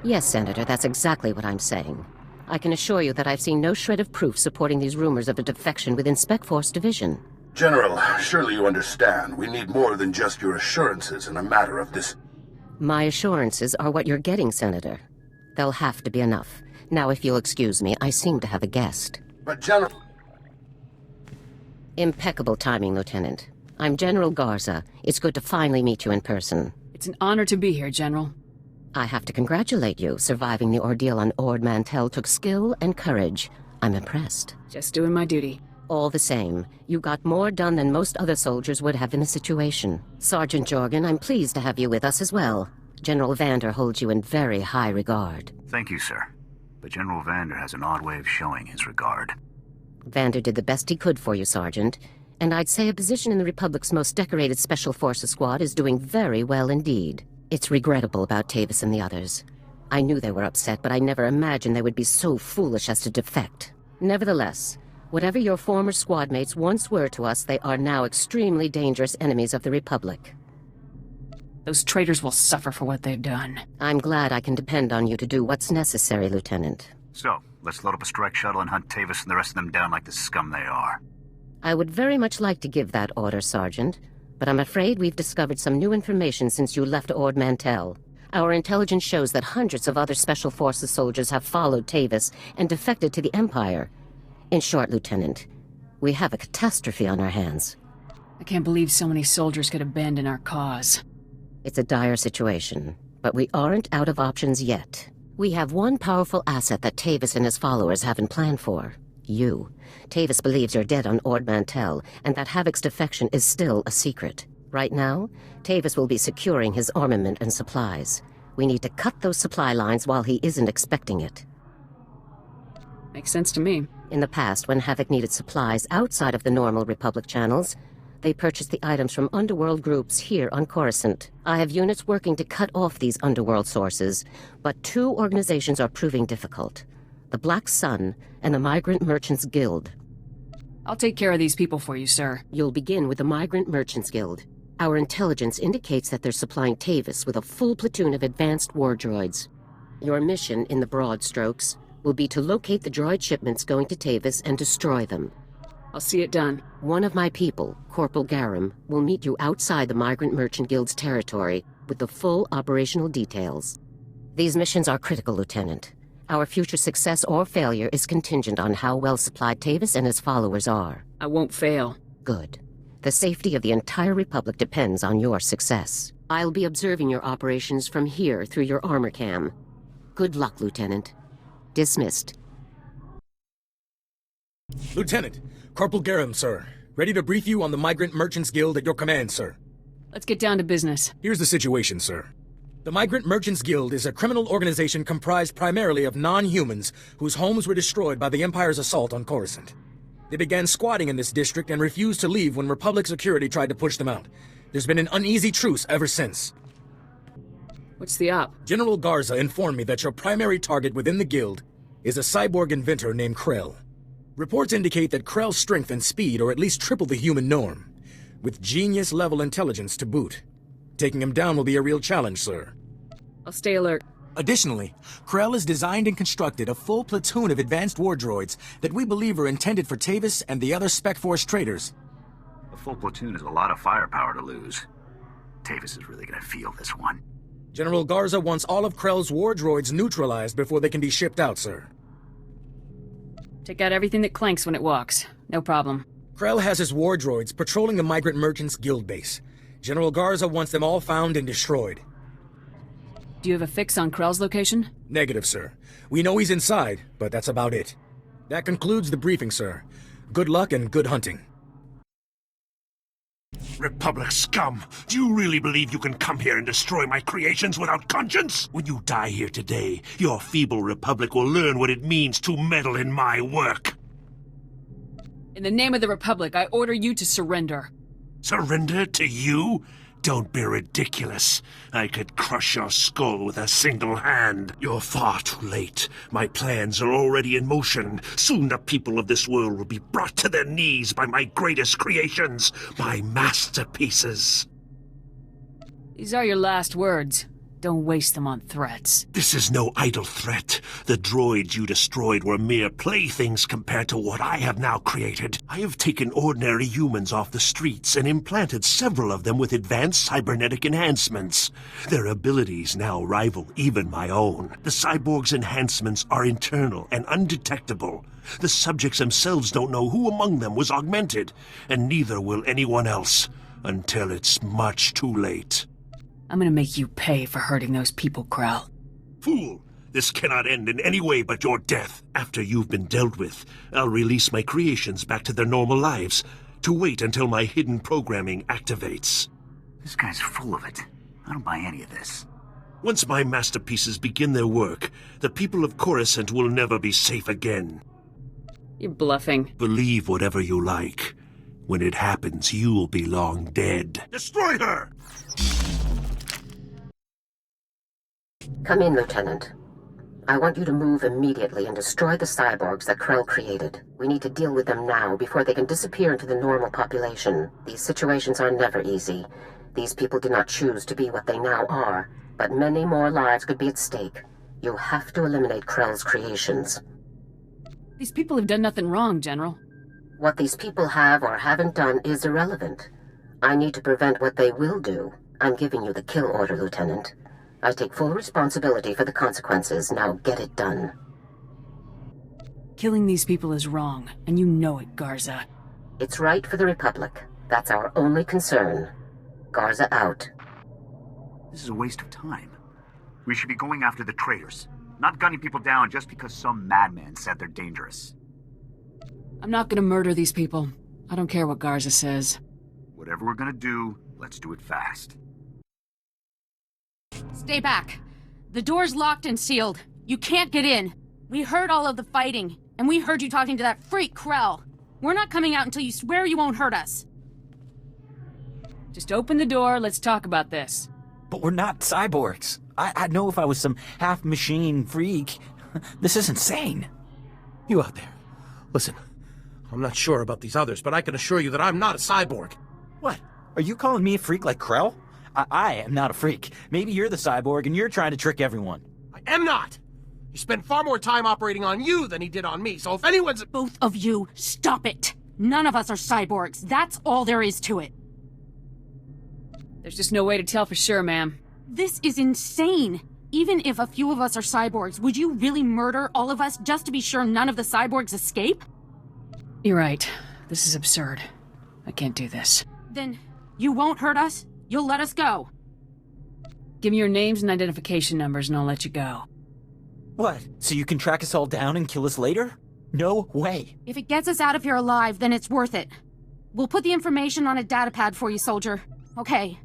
Yes, Senator, that's exactly what I'm saying. I can assure you that I've seen no shred of proof supporting these rumors of a defection within Spec Force Division. General, surely you understand. We need more than just your assurances in a matter of this. My assurances are what you're getting, Senator. They'll have to be enough. Now, if you'll excuse me, I seem to have a guest. But General... Impeccable timing, Lieutenant. I'm General Garza. It's good to finally meet you in person. It's an honor to be here, General. I have to congratulate you. Surviving the ordeal on Ord Mantell took skill and courage. I'm impressed. Just doing my duty. All the same, you got more done than most other soldiers would have in the situation. Sergeant Jorgen, I'm pleased to have you with us as well. General Vander holds you in very high regard. Thank you, sir. But General Vander has an odd way of showing his regard. Vander did the best he could for you, Sergeant. And I'd say a position in the Republic's most decorated Special Forces squad is doing very well indeed. It's regrettable about Tavis and the others. I knew they were upset, but I never imagined they would be so foolish as to defect. Nevertheless, whatever your former squad mates once were to us, they are now extremely dangerous enemies of the Republic. Those traitors will suffer for what they've done. I'm glad I can depend on you to do what's necessary, Lieutenant. So, let's load up a strike shuttle and hunt Tavis and the rest of them down like the scum they are. I would very much like to give that order, Sergeant, but I'm afraid we've discovered some new information since you left Ord Mantell. Our intelligence shows that hundreds of other Special Forces soldiers have followed Tavis and defected to the Empire. In short, Lieutenant, we have a catastrophe on our hands. I can't believe so many soldiers could abandon our cause. It's a dire situation, but we aren't out of options yet. We have one powerful asset that Tavis and his followers haven't planned for. You. Tavis believes you're dead on Ord Mantell, and that Havoc's defection is still a secret. Right now, Tavis will be securing his armament and supplies. We need to cut those supply lines while he isn't expecting it. Makes sense to me. In the past, when Havoc needed supplies outside of the normal Republic channels, they purchased the items from underworld groups here on Corruscant. I have units working to cut off these underworld sources, but two organizations are proving difficult. The Black Sun and the Migrant Merchants Guild. I'll take care of these people for you, sir. You'll begin with the Migrant Merchants Guild. Our intelligence indicates that they're supplying Tavis with a full platoon of advanced war droids. Your mission, in the broad strokes, will be to locate the droid shipments going to Tavis and destroy them. I'll see it done. One of my people, Corporal Garum, will meet you outside the Migrant Merchant Guild's territory with the full operational details. These missions are critical, Lieutenant. Our future success or failure is contingent on how well supplied Tavis and his followers are. I won't fail. Good. The safety of the entire Republic depends on your success. I'll be observing your operations from here through your armor cam. Good luck, Lieutenant. Dismissed. Lieutenant, Corporal Garum, sir. Ready to brief you on the Migrant Merchants Guild at your command, sir. Let's get down to business. Here's the situation, sir. The Migrant Merchants Guild is a criminal organization comprised primarily of non-humans whose homes were destroyed by the Empire's assault on Coruscant. They began squatting in this district and refused to leave when Republic security tried to push them out. There's been an uneasy truce ever since. What's the op? General Garza informed me that your primary target within the guild is a cyborg inventor named Krell. Reports indicate that Krell's strength and speed are at least triple the human norm, with genius-level intelligence to boot. Taking him down will be a real challenge, sir. I'll stay alert. Additionally, Krell has designed and constructed a full platoon of advanced war droids that we believe are intended for Tavis and the other Spec Force traitors. A full platoon is a lot of firepower to lose. Tavis is really gonna feel this one. General Garza wants all of Krell's war droids neutralized before they can be shipped out, sir. Take out everything that clanks when it walks. No problem. Krell has his war droids patrolling the Migrant Merchants Guild base. General Garza wants them all found and destroyed. Do you have a fix on Krell's location? Negative, sir. We know he's inside, but that's about it. That concludes the briefing, sir. Good luck and good hunting. Republic scum! Do you really believe you can come here and destroy my creations without conscience? When you die here today, your feeble Republic will learn what it means to meddle in my work. In the name of the Republic, I order you to surrender. Surrender to you? Don't be ridiculous. I could crush your skull with a single hand. You're far too late. My plans are already in motion. Soon the people of this world will be brought to their knees by my greatest creations, my masterpieces. These are your last words. Don't waste them on threats. This is no idle threat. The droids you destroyed were mere playthings compared to what I have now created. I have taken ordinary humans off the streets and implanted several of them with advanced cybernetic enhancements. Their abilities now rival even my own. The cyborgs' enhancements are internal and undetectable. The subjects themselves don't know who among them was augmented, and neither will anyone else, until it's much too late. I'm gonna make you pay for hurting those people, Krell. Fool! This cannot end in any way but your death. After you've been dealt with, I'll release my creations back to their normal lives, to wait until my hidden programming activates. This guy's full of it. I don't buy any of this. Once my masterpieces begin their work, the people of Corruscant will never be safe again. You're bluffing. Believe whatever you like. When it happens, you'll be long dead. Destroy her! Come in, Lieutenant. I want you to move immediately and destroy the cyborgs that Krell created. We need to deal with them now before they can disappear into the normal population. These situations are never easy. These people did not choose to be what they now are, but many more lives could be at stake. You have to eliminate Krell's creations. These people have done nothing wrong, General. What these people have or haven't done is irrelevant. I need to prevent what they will do. I'm giving you the kill order, Lieutenant. I take full responsibility for the consequences. Now get it done. Killing these people is wrong, and you know it, Garza. It's right for the Republic. That's our only concern. Garza out. This is a waste of time. We should be going after the traitors, not gunning people down just because some madman said they're dangerous. I'm not gonna murder these people. I don't care what Garza says. Whatever we're gonna do, let's do it fast. Stay back. The door's locked and sealed. You can't get in. We heard all of the fighting, and we heard you talking to that freak Krell. We're not coming out until you swear you won't hurt us. Just open the door, let's talk about this. But we're not cyborgs. I'd know if I was some half-machine freak. This is insane. You out there. Listen, I'm not sure about these others, but I can assure you that I'm not a cyborg. What? Are you calling me a freak like Krell? I am not a freak. Maybe you're the cyborg and you're trying to trick everyone. I am not! He spent far more time operating on you than he did on me, so if anyone's... Both of you, stop it! None of us are cyborgs. That's all there is to it. There's just no way to tell for sure, ma'am. This is insane! Even if a few of us are cyborgs, would you really murder all of us just to be sure none of the cyborgs escape? You're right. This is absurd. I can't do this. Then you won't hurt us? You'll let us go? Give me your names and identification numbers and I'll let you go. What? So you can track us all down and kill us later? No way. If it gets us out of here alive, then it's worth it. We'll put the information on a datapad for you, soldier. Okay.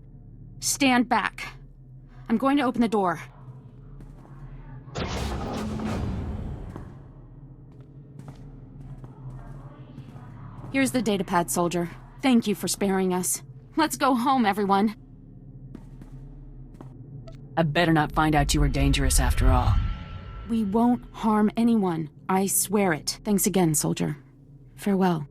Stand back. I'm going to open the door. Here's the datapad, soldier. Thank you for sparing us. Let's go home, everyone. I better not find out you were dangerous after all. We won't harm anyone. I swear it. Thanks again, soldier. Farewell.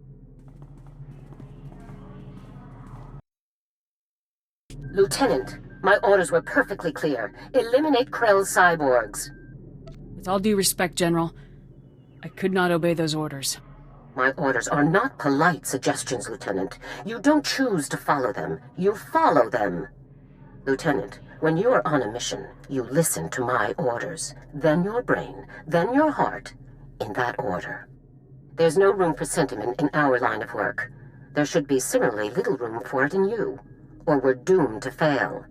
Lieutenant, my orders were perfectly clear. Eliminate Krell's cyborgs. With all due respect, General, I could not obey those orders. My orders are not polite suggestions, Lieutenant. You don't choose to follow them. You follow them. Lieutenant, when you are on a mission, you listen to my orders. Then your brain, then your heart, in that order. There's no room for sentiment in our line of work. There should be similarly little room for it in you, or we're doomed to fail.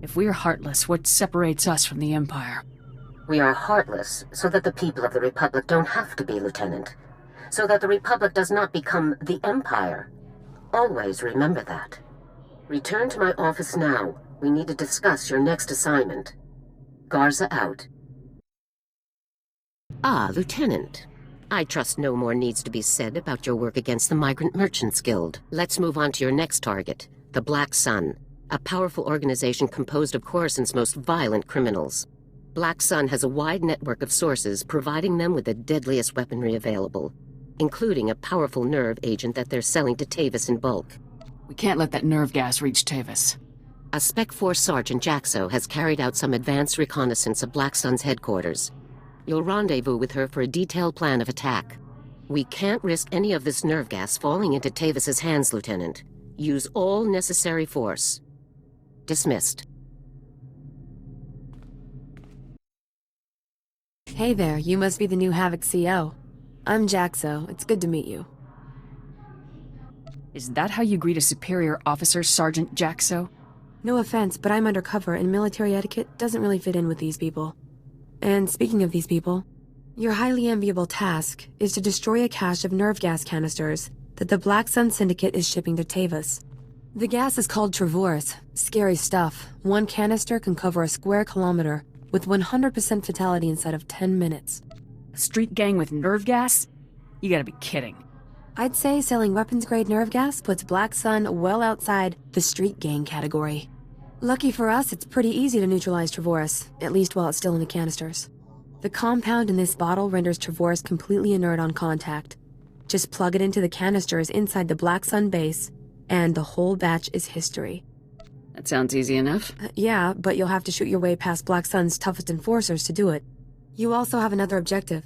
If we're heartless, what separates us from the Empire? We are heartless so that the people of the Republic don't have to be, Lieutenant. So that the Republic does not become the Empire. Always remember that. Return to my office now. We need to discuss your next assignment. Garza out. Ah, Lieutenant. I trust no more needs to be said about your work against the Migrant Merchants Guild. Let's move on to your next target, the Black Sun, a powerful organization composed of Coruscant's most violent criminals. Black Sun has a wide network of sources providing them with the deadliest weaponry available, including a powerful nerve agent that they're selling to Tavis in bulk. We can't let that nerve gas reach Tavis. A Spec Force Sergeant Jaxo has carried out some advanced reconnaissance of Black Sun's headquarters. You'll rendezvous with her for a detailed plan of attack. We can't risk any of this nerve gas falling into Tavis's hands, Lieutenant. Use all necessary force. Dismissed. Hey there, you must be the new Havoc CO. I'm Jaxo. It's good to meet you. Is that how you greet a superior officer, Sergeant Jaxo? No offense, but I'm undercover and military etiquette doesn't really fit in with these people. And speaking of these people, your highly enviable task is to destroy a cache of nerve gas canisters that the Black Sun Syndicate is shipping to Tavis. The gas is called Travorus. Scary stuff. One canister can cover a square kilometer with 100% fatality inside of 10 minutes. A street gang with nerve gas? You gotta be kidding. I'd say selling weapons-grade nerve gas puts Black Sun well outside the street gang category. Lucky for us, it's pretty easy to neutralize Travorus, at least while it's still in the canisters. The compound in this bottle renders Travorus completely inert on contact. Just plug it into the canisters inside the Black Sun base, and the whole batch is history. That sounds easy enough. Yeah, but you'll have to shoot your way past Black Sun's toughest enforcers to do it. You also have another objective.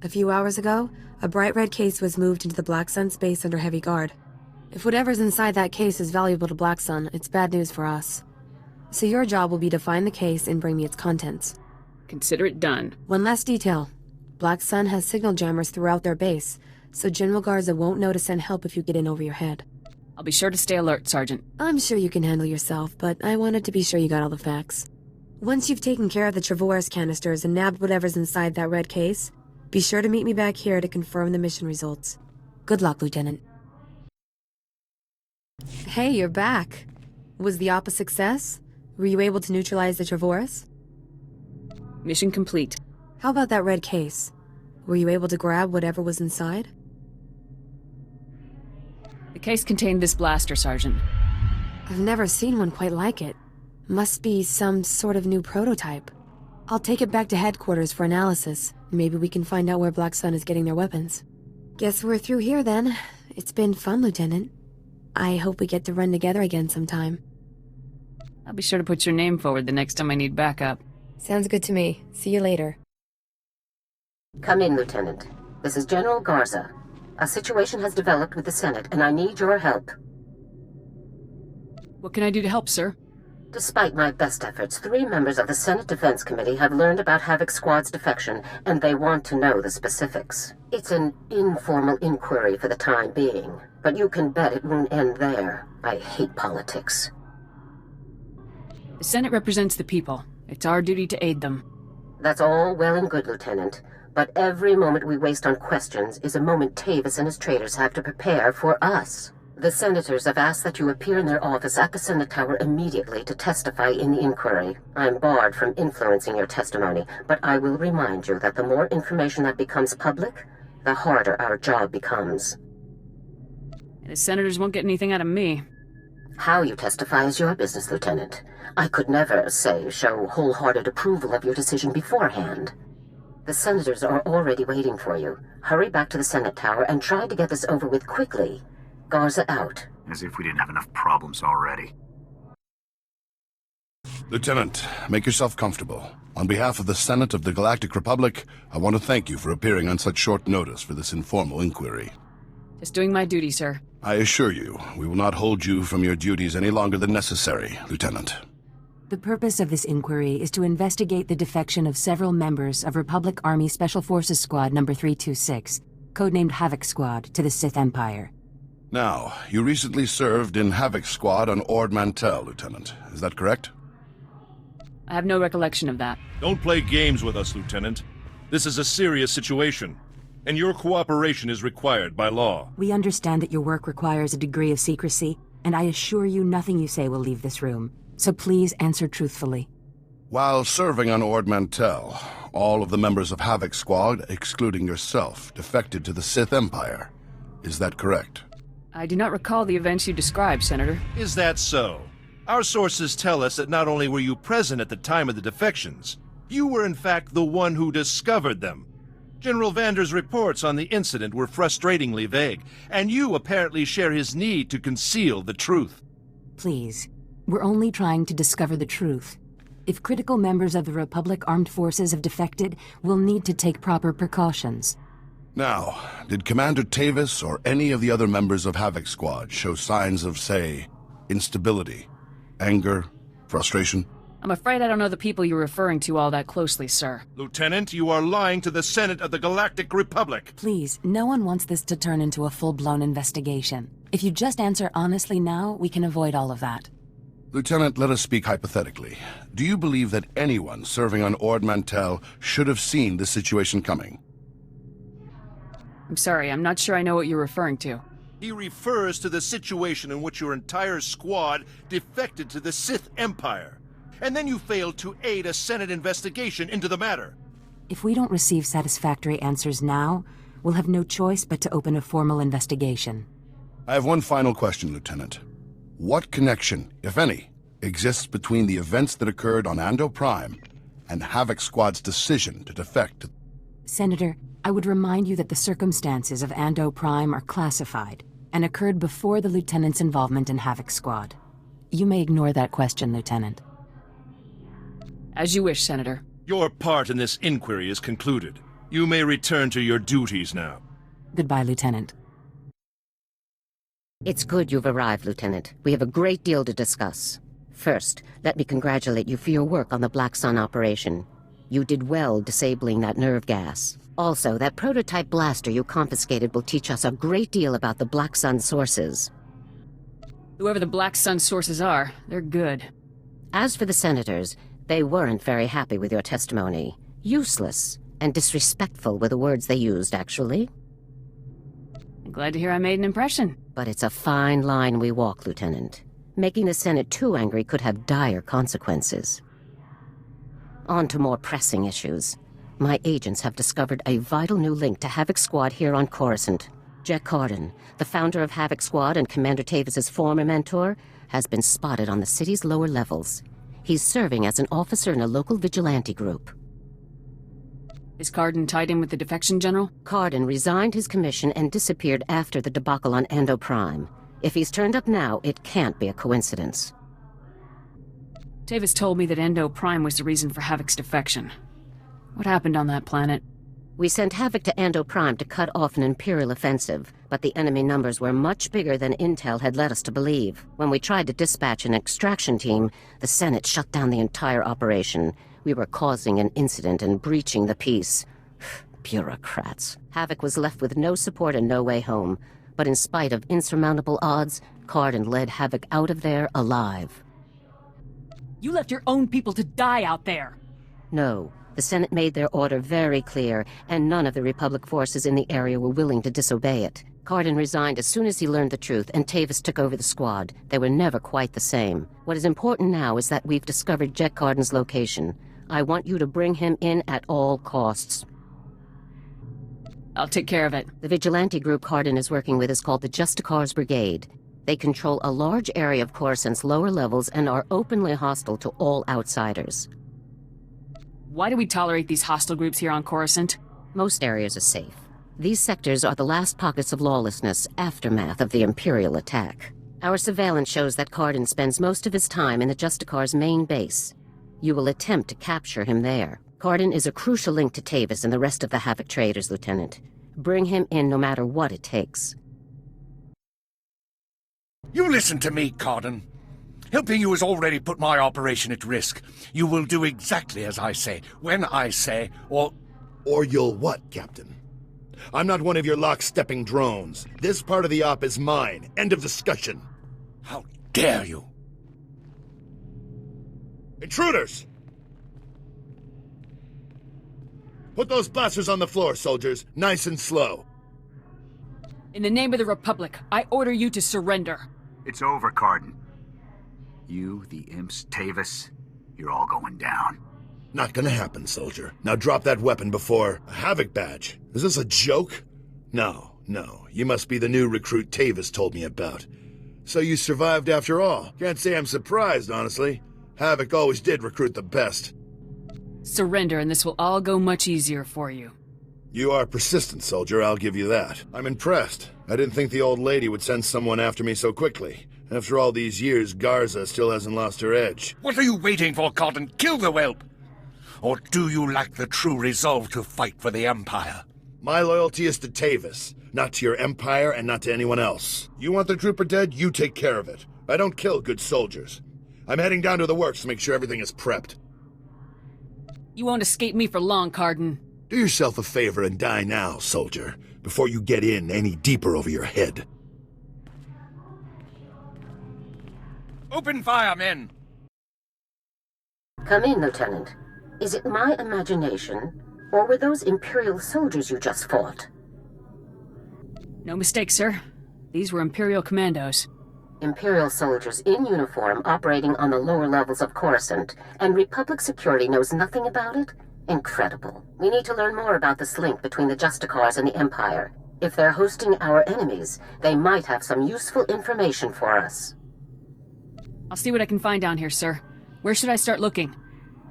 A few hours ago, a bright red case was moved into the Black Sun space under heavy guard. If whatever's inside that case is valuable to Black Sun, it's bad news for us. So your job will be to find the case and bring me its contents. Consider it done. One last detail. Black Sun has signal jammers throughout their base, so General Garza won't know to send help if you get in over your head. I'll be sure to stay alert, Sergeant. I'm sure you can handle yourself, but I wanted to be sure you got all the facts. Once you've taken care of the Travorus canisters and nabbed whatever's inside that red case, be sure to meet me back here to confirm the mission results. Good luck, Lieutenant. Hey, you're back. Was the op a success? Were you able to neutralize the Travorus? Mission complete. How about that red case? Were you able to grab whatever was inside? The case contained this blaster, Sergeant. I've never seen one quite like it. Must be some sort of new prototype. I'll take it back to headquarters for analysis. Maybe we can find out where Black Sun is getting their weapons. Guess we're through here then. It's been fun, Lieutenant. I hope we get to run together again sometime. I'll be sure to put your name forward the next time I need backup. Sounds good to me. See you later. Come in, Lieutenant. This is General Garza. A situation has developed with the Senate, and I need your help. What can I do to help, sir? Despite my best efforts, 3 members of the Senate Defense Committee have learned about Havoc Squad's defection, and they want to know the specifics. It's an informal inquiry for the time being, but you can bet it won't end there. I hate politics. The Senate represents the people. It's our duty to aid them. That's all well and good, Lieutenant. But every moment we waste on questions is a moment Tavis and his traitors have to prepare for us. The senators have asked that you appear in their office at the Senate Tower immediately to testify in the inquiry. I'm barred from influencing your testimony, but I will remind you that the more information that becomes public, the harder our job becomes. The senators won't get anything out of me. How you testify is your business, Lieutenant. I could never, say, show wholehearted approval of your decision beforehand. The senators are already waiting for you. Hurry back to the Senate Tower and try to get this over with quickly. Garza out. As if we didn't have enough problems already. Lieutenant, make yourself comfortable. On behalf of the Senate of the Galactic Republic, I want to thank you for appearing on such short notice for this informal inquiry. Just doing my duty, sir. I assure you, we will not hold you from your duties any longer than necessary, Lieutenant. The purpose of this inquiry is to investigate the defection of several members of Republic Army Special Forces Squad number 326, codenamed Havoc Squad, to the Sith Empire. Now, you recently served in Havoc Squad on Ord Mantell, Lieutenant. Is that correct? I have no recollection of that. Don't play games with us, Lieutenant. This is a serious situation, and your cooperation is required by law. We understand that your work requires a degree of secrecy, and I assure you nothing you say will leave this room. So please answer truthfully. While serving on Ord Mantell, all of the members of Havoc Squad, excluding yourself, defected to the Sith Empire. Is that correct? I do not recall the events you described, Senator. Is that so? Our sources tell us that not only were you present at the time of the defections, you were in fact the one who discovered them. General Vander's reports on the incident were frustratingly vague, and you apparently share his need to conceal the truth. Please, We're only trying to discover the truth. If critical members of the Republic Armed Forces have defected, we'll need to take proper precautions. Now, did Commander Taris or any of the other members of Havoc Squad show signs of, say, instability, anger, frustration? I'm afraid I don't know the people you're referring to all that closely, sir. Lieutenant, you are lying to the Senate of the Galactic Republic. Please, no one wants this to turn into a full-blown investigation. If you just answer honestly now, we can avoid all of that. Lieutenant, let us speak hypothetically. Do you believe that anyone serving on Ord Mantell should have seen this situation coming? I'm sorry, I'm not sure I know what you're referring to. He refers to the situation in which your entire squad defected to the Sith Empire. And then you failed to aid a Senate investigation into the matter. If we don't receive satisfactory answers now, we'll have no choice but to open a formal investigation. I have one final question, Lieutenant. What connection, if any, exists between the events that occurred on Ando Prime and Havoc Squad's decision to defect? Senator, I would remind you that the circumstances of Ando Prime are classified and occurred before the Lieutenant's involvement in Havoc Squad. You may ignore that question, Lieutenant. As you wish, Senator. Your part in this inquiry is concluded. You may return to your duties now. Goodbye, Lieutenant. It's good you've arrived, Lieutenant. We have a great deal to discuss. First, let me congratulate you for your work on the Black Sun operation. You did well disabling that nerve gas. Also, that prototype blaster you confiscated will teach us a great deal about the Black Sun sources. Whoever the Black Sun sources are, they're good. As for the senators, they weren't very happy with your testimony. Useless and disrespectful were the words they used, actually. I'm glad to hear I made an impression. But it's a fine line we walk, Lieutenant. Making the Senate too angry could have dire consequences. On to more pressing issues. My agents have discovered a vital new link to Havoc Squad here on Corruscant. Jack Carden, the founder of Havoc Squad and Commander Tavis's former mentor, has been spotted on the city's lower levels. He's serving as an officer in a local vigilante group. Is Carden tied in with the defection general? Carden resigned his commission and disappeared after the debacle on Ando Prime. If he's turned up now, it can't be a coincidence. Tavis told me that Ando Prime was the reason for Havoc's defection. What happened on that planet? We sent Havoc to Ando Prime to cut off an Imperial offensive, but the enemy numbers were much bigger than Intel had led us to believe. When we tried to dispatch an extraction team, the Senate shut down the entire operation. We were causing an incident and breaching the peace. Bureaucrats. Havoc was left with no support and no way home. But in spite of insurmountable odds, Carden led Havoc out of there alive. You left your own people to die out there! No. The Senate made their order very clear, and none of the Republic forces in the area were willing to disobey it. Carden resigned as soon as he learned the truth, and Tavis took over the squad. They were never quite the same. What is important now is that we've discovered Jack Carden's location. I want you to bring him in at all costs. I'll take care of it. The vigilante group Carden is working with is called the Justicars Brigade. They control a large area of Coruscant's lower levels and are openly hostile to all outsiders. Why do we tolerate these hostile groups here on Coruscant? Most areas are safe. These sectors are the last pockets of lawlessness, aftermath of the Imperial attack. Our surveillance shows that Carden spends most of his time in the Justicar's main base. You will attempt to capture him there. Carden is a crucial link to Tavis and the rest of the Havoc traders, Lieutenant. Bring him in no matter what it takes. You listen to me, Carden. Helping you has already put my operation at risk. You will do exactly as I say, when I say, or you'll what, Captain? I'm not one of your lock-stepping drones. This part of the op is mine. End of discussion. How dare you? Intruders! Put those blasters on the floor, soldiers. Nice and slow. In the name of the Republic, I order you to surrender. It's over, Carden. You, the imps, Tavis, you're all going down. Not gonna happen, soldier. Now drop that weapon before... A Havoc badge? Is this a joke? No. You must be the new recruit Tavis told me about. So you survived after all. Can't say I'm surprised, honestly. Havoc always did recruit the best. Surrender and this will all go much easier for you. You are persistent, soldier, I'll give you that. I'm impressed. I didn't think the old lady would send someone after me so quickly. After all these years, Garza still hasn't lost her edge. What are you waiting for, Cotton? Kill the whelp! Or do you lack the true resolve to fight for the Empire? My loyalty is to Tavis, not to your Empire and not to anyone else. You want the trooper dead, you take care of it. I don't kill good soldiers. I'm heading down to the works to make sure everything is prepped. You won't escape me for long, Cardin. Do yourself a favor and die now, soldier, before you get in any deeper over your head. Open fire, men! Come in, Lieutenant. Is it my imagination, or were those Imperial soldiers you just fought? No mistake, sir. These were Imperial commandos. Imperial soldiers in uniform operating on the lower levels of Corruscant, and Republic security knows nothing about it? Incredible. We need to learn more about this link between the Justicars and the Empire. If they're hosting our enemies, they might have some useful information for us. I'll see what I can find down here, sir. Where should I start looking?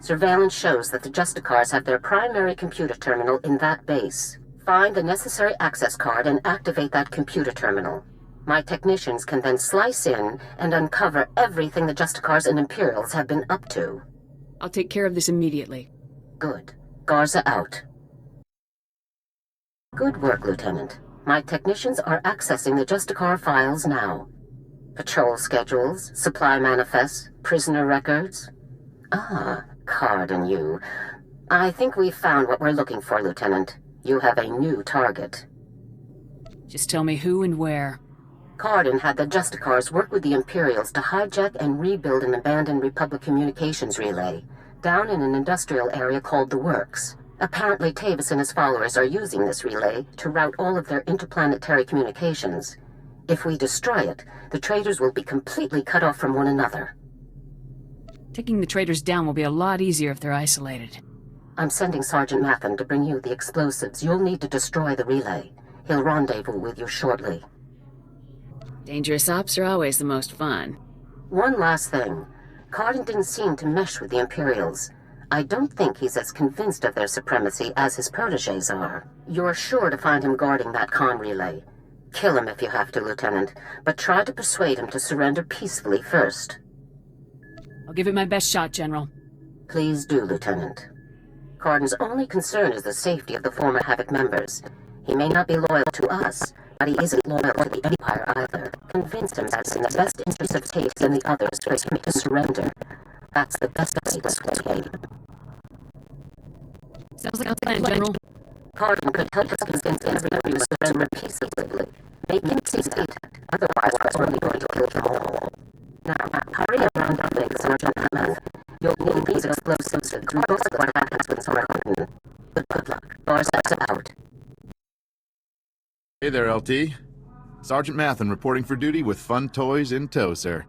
Surveillance shows that the Justicars have their primary computer terminal in that base. Find the necessary access card and activate that computer terminal. My technicians can then slice in and uncover everything the Justicars and Imperials have been up to. I'll take care of this immediately. Good. Garza out. Good work, Lieutenant. My technicians are accessing the Justicar files now. Patrol schedules, supply manifests, prisoner records. Ah, Card and you. I think we've found what we're looking for, Lieutenant. You have a new target. Just tell me who and where. Cardin had the Justicars work with the Imperials to hijack and rebuild an abandoned Republic communications relay, down in an industrial area called the Works. Apparently Tavis and his followers are using this relay to route all of their interplanetary communications. If we destroy it, the traitors will be completely cut off from one another. Taking the traitors down will be a lot easier if they're isolated. I'm sending Sergeant Matham to bring you the explosives you'll need to destroy the relay. He'll rendezvous with you shortly. Dangerous ops are always the most fun. One last thing. Cardin didn't seem to mesh with the Imperials. I don't think he's as convinced of their supremacy as his protégés are. You're sure to find him guarding that comm relay. Kill him if you have to, Lieutenant, but try to persuade him to surrender peacefully first. I'll give it my best shot, General. Please do, Lieutenant. Cardin's only concern is the safety of the former Havoc members. He may not be loyal to us, but he isn't loyal to the Empire either. Convince him that it's in the best interest of Tavis and the others for him to surrender. That's the best way to play the game. Sounds like a plan, General. Cardin could help us convince everybody to surrender peaceably. Make him see it. Otherwise, we're only going to kill them all. Now, hurry around the things, Sergeant Hammond. You'll need these explosives to regardless of what happens with Cardin. But good luck. Garza's out. Hey there, LT. Sergeant Mathen reporting for duty with fun toys in tow, sir.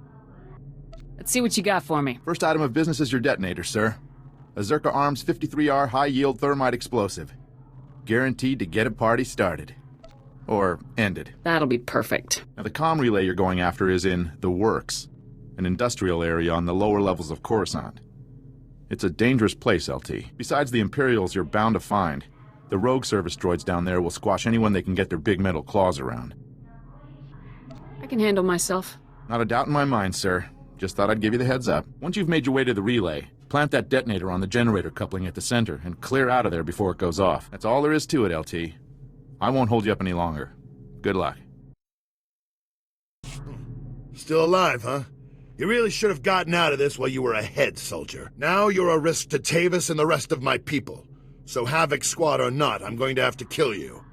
Let's see what you got for me. First item of business is your detonator, sir. A Zerka Arms 53R high-yield thermite explosive. Guaranteed to get a party started. Or ended. That'll be perfect. Now, the comm relay you're going after is in the Works, an industrial area on the lower levels of Coruscant. It's a dangerous place, LT. Besides the Imperials you're bound to find, the rogue service droids down there will squash anyone they can get their big metal claws around. I can handle myself. Not a doubt in my mind, sir. Just thought I'd give you the heads up. Once you've made your way to the relay, plant that detonator on the generator coupling at the center and clear out of there before it goes off. That's all there is to it, LT. I won't hold you up any longer. Good luck. Still alive, huh? You really should have gotten out of this while you were ahead, soldier. Now you're a risk to Tavis and the rest of my people. So Havoc Squad or not, I'm going to have to kill you.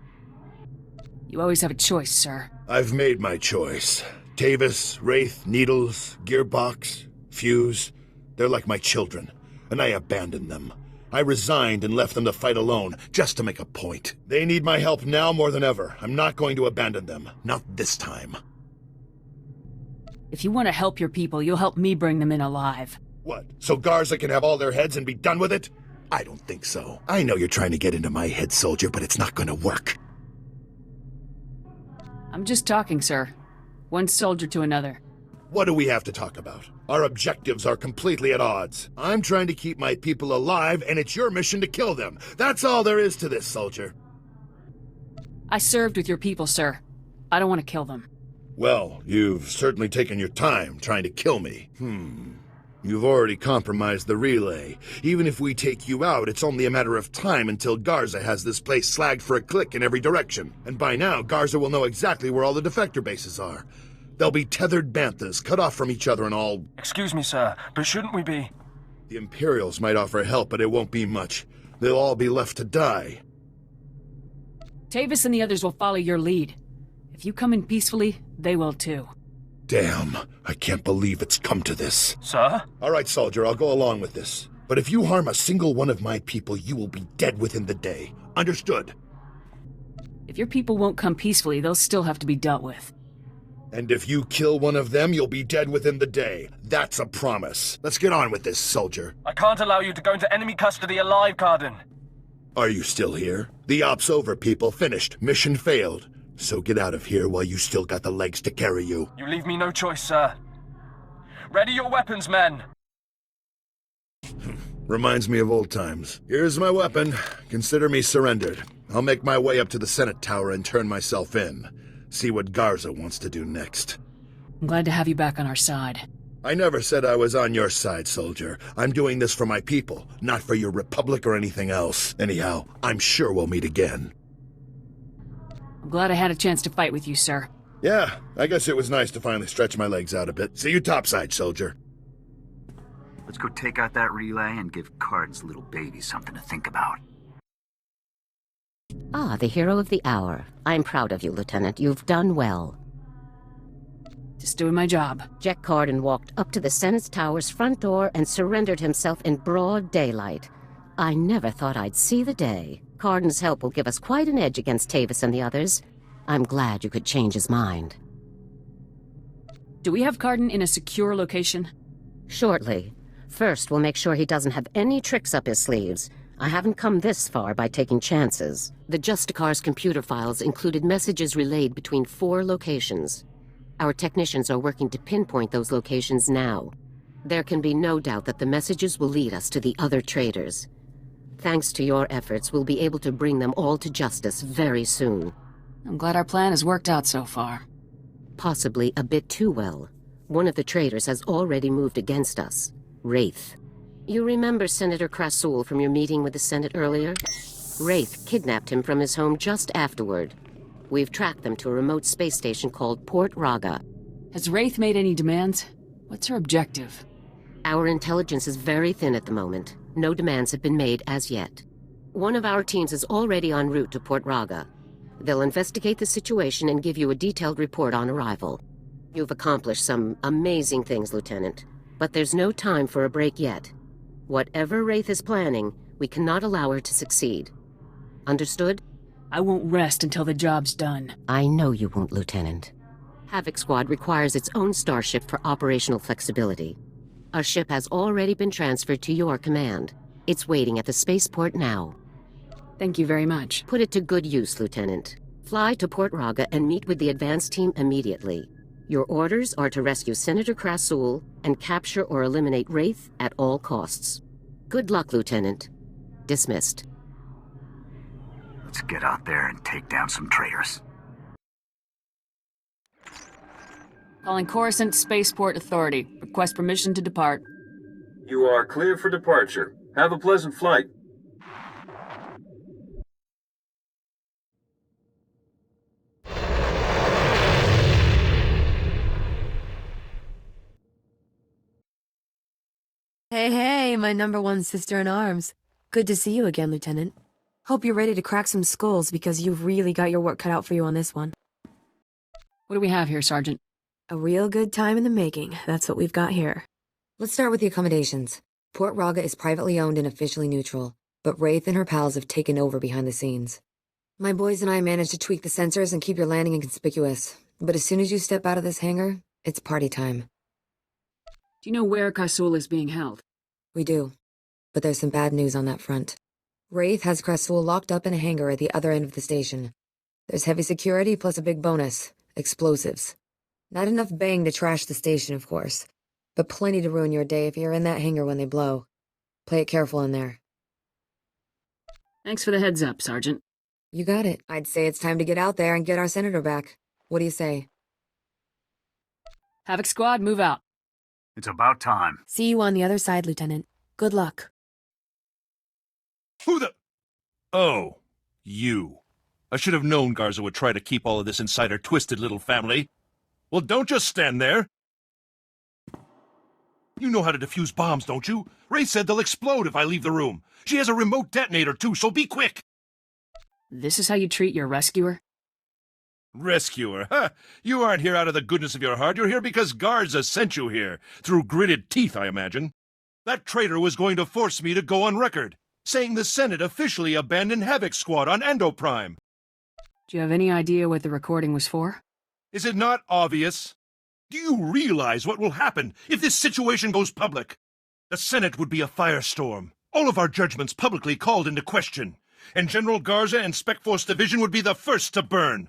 You always have a choice, sir. I've made my choice. Tavis, Wraith, Needles, Gearbox, Fuse, they're like my children, and I abandoned them. I resigned and left them to fight alone, just to make a point. They need my help now more than ever. I'm not going to abandon them. Not this time. If you want to help your people, you'll help me bring them in alive. What, so Garza can have all their heads and be done with it? I don't think so. I know you're trying to get into my head, soldier, but it's not going to work. I'm just talking, sir. One soldier to another. What do we have to talk about? Our objectives are completely at odds. I'm trying to keep my people alive, and it's your mission to kill them. That's all there is to this, soldier. I served with your people, sir. I don't want to kill them. Well, you've certainly taken your time trying to kill me. You've already compromised the relay. Even if we take you out, it's only a matter of time until Garza has this place slagged for a click in every direction. And by now, Garza will know exactly where all the defector bases are. They'll be tethered banthas, cut off from each other and all... Excuse me, sir, but shouldn't we be... The Imperials might offer help, but it won't be much. They'll all be left to die. Tavis and the others will follow your lead. If you come in peacefully, they will too. Damn, I can't believe it's come to this. Sir? All right, soldier, I'll go along with this. But if you harm a single one of my people, you will be dead within the day. Understood? If your people won't come peacefully, they'll still have to be dealt with. And if you kill one of them, you'll be dead within the day. That's a promise. Let's get on with this, soldier. I can't allow you to go into enemy custody alive, Cardin. Are you still here? The op's over, people. Finished. Mission failed. So get out of here while you still got the legs to carry you. You leave me no choice, sir. Ready your weapons, men! Reminds me of old times. Here's my weapon. Consider me surrendered. I'll make my way up to the Senate Tower and turn myself in. See what Garza wants to do next. I'm glad to have you back on our side. I never said I was on your side, soldier. I'm doing this for my people, not for your republic or anything else. Anyhow, I'm sure we'll meet again. I'm glad I had a chance to fight with you, sir. Yeah, I guess it was nice to finally stretch my legs out a bit. See you topside, soldier. Let's go take out that relay and give Cardin's little baby something to think about. Ah, the hero of the hour. I'm proud of you, Lieutenant. You've done well. Just doing my job. Jack Cardin walked up to the Senate Tower's front door and surrendered himself in broad daylight. I never thought I'd see the day. Cardin's help will give us quite an edge against Tavis and the others. I'm glad you could change his mind. Do we have Cardin in a secure location? Shortly. First, we'll make sure he doesn't have any tricks up his sleeves. I haven't come this far by taking chances. The Justicar's computer files included messages relayed between 4 locations. Our technicians are working to pinpoint those locations now. There can be no doubt that the messages will lead us to the other traitors. Thanks to your efforts, we'll be able to bring them all to justice very soon. I'm glad our plan has worked out so far. Possibly a bit too well. One of the traitors has already moved against us. Wraith. You remember Senator Krasul from your meeting with the Senate earlier? Wraith kidnapped him from his home just afterward. We've tracked them to a remote space station called Port Raga. Has Wraith made any demands? What's her objective? Our intelligence is very thin at the moment. No demands have been made as yet. One of our teams is already en route to Port Raga. They'll investigate the situation and give you a detailed report on arrival. You've accomplished some amazing things, Lieutenant. But there's no time for a break yet. Whatever Wraith is planning, we cannot allow her to succeed. Understood? I won't rest until the job's done. I know you won't, Lieutenant. Havoc Squad requires its own starship for operational flexibility. Our ship has already been transferred to your command. It's waiting at the spaceport now. Thank you very much. Put it to good use, Lieutenant. Fly to Port Raga and meet with the advance team immediately. Your orders are to rescue Senator Krasul and capture or eliminate Wraith at all costs. Good luck, Lieutenant. Dismissed. Let's get out there and take down some traitors. Calling Corruscant Spaceport Authority. Request permission to depart. You are clear for departure. Have a pleasant flight. Hey, my #1 sister-in-arms. Good to see you again, Lieutenant. Hope you're ready to crack some skulls because you've really got your work cut out for you on this one. What do we have here, Sergeant? A real good time in the making. That's what we've got here. Let's start with the accommodations. Port Raga is privately owned and officially neutral, but Wraith and her pals have taken over behind the scenes. My boys and I managed to tweak the sensors and keep your landing inconspicuous, but as soon as you step out of this hangar, it's party time. Do you know where Krasul is being held? We do, but there's some bad news on that front. Wraith has Krasul locked up in a hangar at the other end of the station. There's heavy security plus a big bonus, explosives. Not enough bang to trash the station, of course, but plenty to ruin your day if you're in that hangar when they blow. Play it careful in there. Thanks for the heads up, Sergeant. You got it. I'd say it's time to get out there and get our senator back. What do you say? Havoc Squad, move out. It's about time. See you on the other side, Lieutenant. Good luck. Who the... Oh, you. I should have known Garza would try to keep all of this inside her twisted little family. Well, don't just stand there. You know how to defuse bombs, don't you? Ray said they'll explode if I leave the room. She has a remote detonator, too, so be quick. This is how you treat your rescuer? Rescuer? Huh? You aren't here out of the goodness of your heart. You're here because Garza sent you here. Through gritted teeth, I imagine. That traitor was going to force me to go on record, saying the Senate officially abandoned Havoc Squad on Ando Prime. Do you have any idea what the recording was for? Is it not obvious? Do you realize what will happen if this situation goes public? The Senate would be a firestorm. All of our judgments publicly called into question. And General Garza and Spec Force Division would be the first to burn.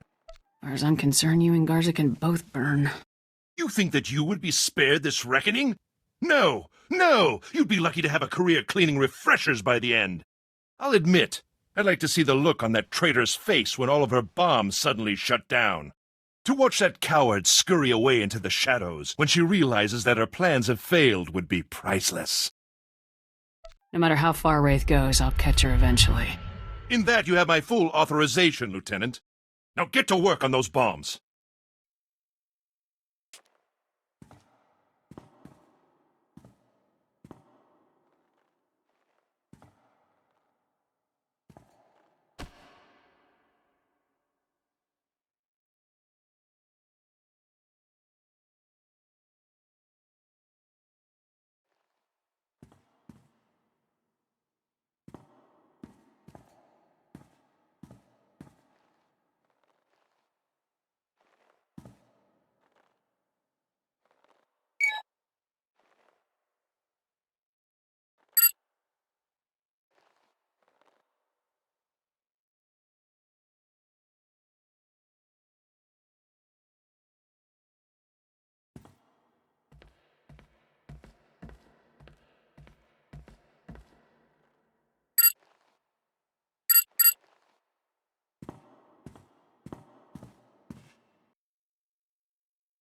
As far as I'm concerned, you and Garza can both burn. You think that you would be spared this reckoning? No, no! You'd be lucky to have a career cleaning refreshers by the end. I'll admit, I'd like to see the look on that traitor's face when all of her bombs suddenly shut down. To watch that coward scurry away into the shadows when she realizes that her plans have failed would be priceless. No matter how far Wraith goes, I'll catch her eventually. In that you have my full authorization, Lieutenant. Now get to work on those bombs.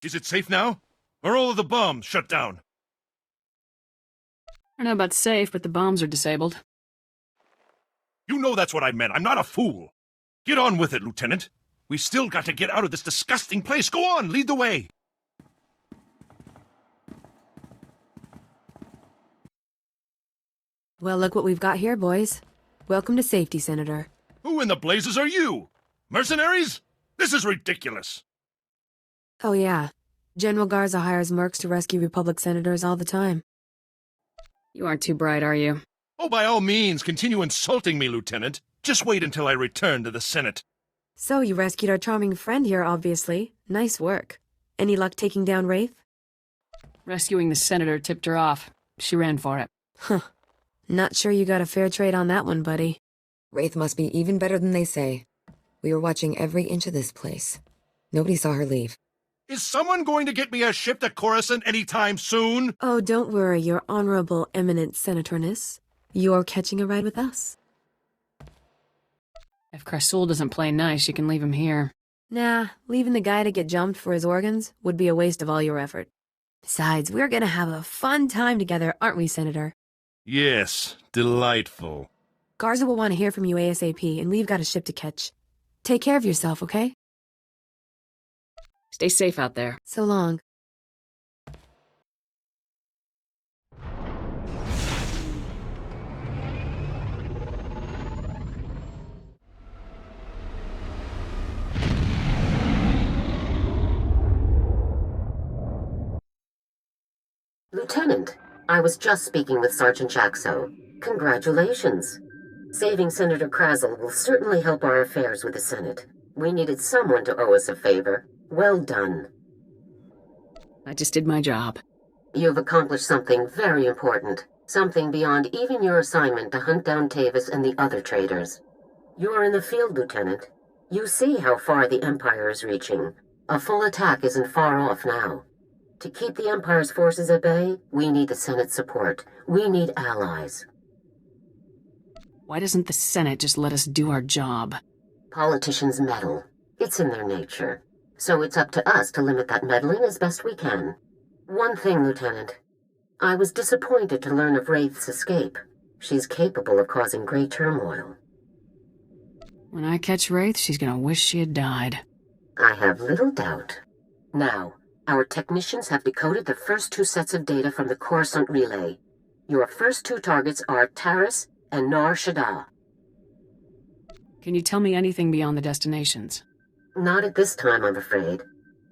Is it safe now? Are all of the bombs shut down? I don't know about safe, but the bombs are disabled. You know that's what I meant. I'm not a fool. Get on with it, Lieutenant. We've still got to get out of this disgusting place. Go on, lead the way. Well, look what we've got here, boys. Welcome to safety, Senator. Who in the blazes are you? Mercenaries? This is ridiculous. Oh yeah. General Garza hires mercs to rescue Republic senators all the time. You aren't too bright, are you? Oh, by all means, continue insulting me, Lieutenant. Just wait until I return to the Senate. So, you rescued our charming friend here, obviously. Nice work. Any luck taking down Wraith? Rescuing the senator tipped her off. She ran for it. Huh. Not sure you got a fair trade on that one, buddy. Wraith must be even better than they say. We were watching every inch of this place. Nobody saw her leave. Is someone going to get me a ship to Corruscant anytime soon? Oh, don't worry, your honorable eminent senatorness. You're catching a ride with us. If Krasul doesn't play nice, you can leave him here. Nah, leaving the guy to get jumped for his organs would be a waste of all your effort. Besides, we're gonna have a fun time together, aren't we, Senator? Yes, delightful. Garza will want to hear from you ASAP, and we've got a ship to catch. Take care of yourself, okay? Stay safe out there. So long. Lieutenant, I was just speaking with Sergeant Jackso. Congratulations. Saving Senator Krazel will certainly help our affairs with the Senate. We needed someone to owe us a favor. Well done. I just did my job. You've accomplished something very important. Something beyond even your assignment to hunt down Tavis and the other traitors. You are in the field, Lieutenant. You see how far the Empire is reaching. A full attack isn't far off now. To keep the Empire's forces at bay, we need the Senate's support. We need allies. Why doesn't the Senate just let us do our job? Politicians meddle. It's in their nature. So it's up to us to limit that meddling as best we can. One thing, Lieutenant. I was disappointed to learn of Wraith's escape. She's capable of causing great turmoil. When I catch Wraith, she's gonna wish she had died. I have little doubt. Now, our technicians have decoded the first 2 sets of data from the Corruscant relay. Your first 2 targets are Taris and Nar Shaddaa. Can you tell me anything beyond the destinations? Not at this time, I'm afraid.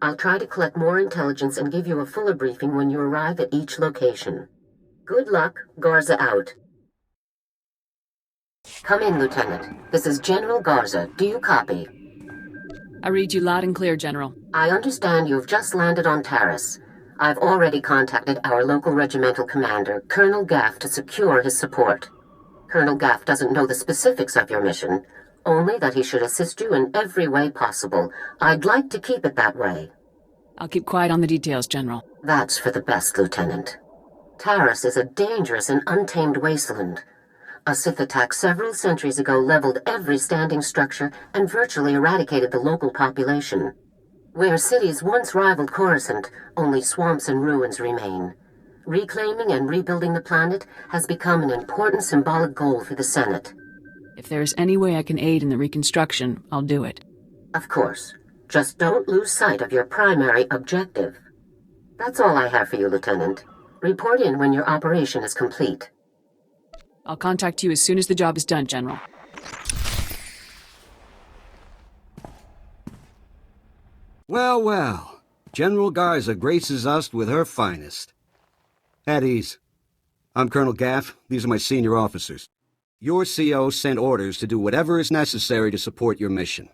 I'll try to collect more intelligence and give you a fuller briefing when you arrive at each location. Good luck, Garza out. Come in, Lieutenant. This is General Garza. Do you copy? I read you loud and clear, General. I understand you've just landed on Taris. I've already contacted our local regimental commander, Colonel Gaff, to secure his support. Colonel Gaff doesn't know the specifics of your mission, only that he should assist you in every way possible. I'd like to keep it that way. I'll keep quiet on the details, General. That's for the best, Lieutenant. Taris is a dangerous and untamed wasteland. A Sith attack several centuries ago leveled every standing structure and virtually eradicated the local population. Where cities once rivaled Coruscant, only swamps and ruins remain. Reclaiming and rebuilding the planet has become an important symbolic goal for the Senate. If there's any way I can aid in the reconstruction, I'll do it. Of course. Just don't lose sight of your primary objective. That's all I have for you, Lieutenant. Report in when your operation is complete. I'll contact you as soon as the job is done, General. Well, well. General Garza graces us with her finest. At ease. I'm Colonel Gaff. These are my senior officers. Your CO sent orders to do whatever is necessary to support your mission.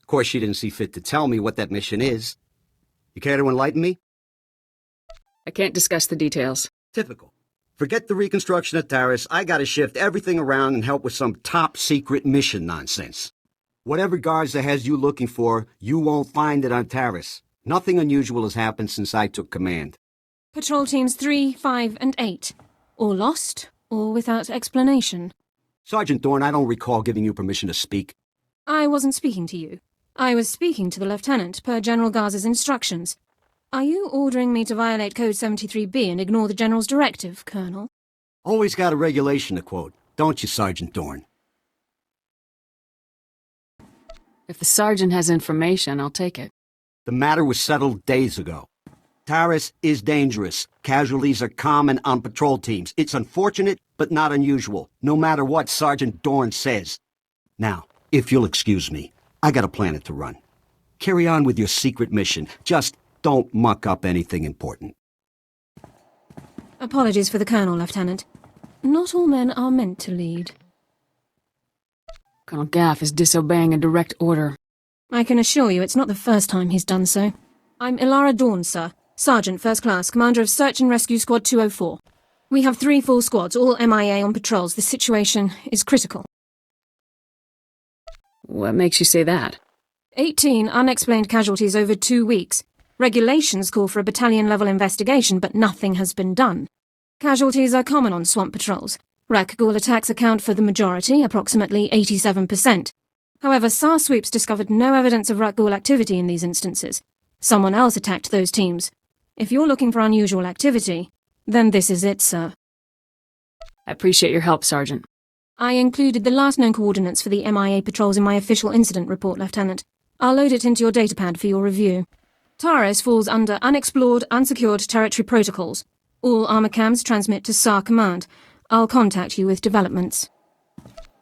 Of course, she didn't see fit to tell me what that mission is. You care to enlighten me? I can't discuss the details. Typical. Forget the reconstruction of Taris. I gotta shift everything around and help with some top-secret mission nonsense. Whatever Garza has you looking for, you won't find it on Taris. Nothing unusual has happened since I took command. Patrol teams 3, 5, and 8. All lost, or without explanation. Sergeant Dorn, I don't recall giving you permission to speak. I wasn't speaking to you. I was speaking to the Lieutenant, per General Garza's instructions. Are you ordering me to violate Code 73B and ignore the General's directive, Colonel? Always got a regulation to quote, don't you, Sergeant Dorn? If the Sergeant has information, I'll take it. The matter was settled days ago. Taris is dangerous. Casualties are common on patrol teams. It's unfortunate, but not unusual, no matter what Sergeant Dorn says. Now, if you'll excuse me, I got a planet to run. Carry on with your secret mission. Just don't muck up anything important. Apologies for the Colonel, Lieutenant. Not all men are meant to lead. Colonel Gaff is disobeying a direct order. I can assure you it's not the first time he's done so. I'm Ilara Dawn, sir. Sergeant, First Class, Commander of Search and Rescue Squad 204. We have 3 full squads, all MIA on patrols. The situation is critical. What makes you say that? 18 unexplained casualties over 2 weeks. Regulations call for a battalion-level investigation, but nothing has been done. Casualties are common on swamp patrols. Rakghoul attacks account for the majority, approximately 87%. However, SAR sweeps discovered no evidence of Rakghoul activity in these instances. Someone else attacked those teams. If you're looking for unusual activity, then this is it, sir. I appreciate your help, Sergeant. I included the last known coordinates for the MIA patrols in my official incident report, Lieutenant. I'll load it into your datapad for your review. Taris falls under Unexplored, Unsecured Territory Protocols. All armor cams transmit to SAR Command. I'll contact you with developments.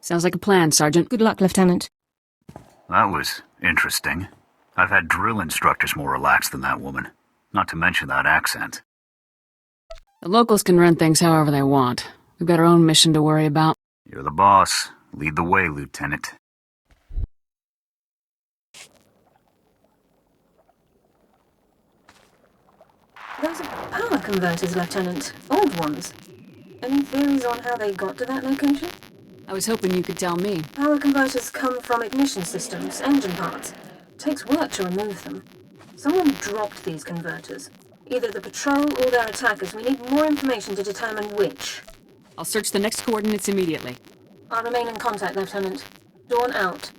Sounds like a plan, Sergeant. Good luck, Lieutenant. That was interesting. I've had drill instructors more relaxed than that woman. Not to mention that accent. The locals can run things however they want. We've got our own mission to worry about. You're the boss. Lead the way, Lieutenant. Those are power converters, Lieutenant. Old ones. Any theories on how they got to that location? I was hoping you could tell me. Power converters come from ignition systems, engine parts. Takes work to remove them. Someone dropped these converters. Either the patrol or their attackers. We need more information to determine which. I'll search the next coordinates immediately. I'll remain in contact, Lieutenant. Dawn out.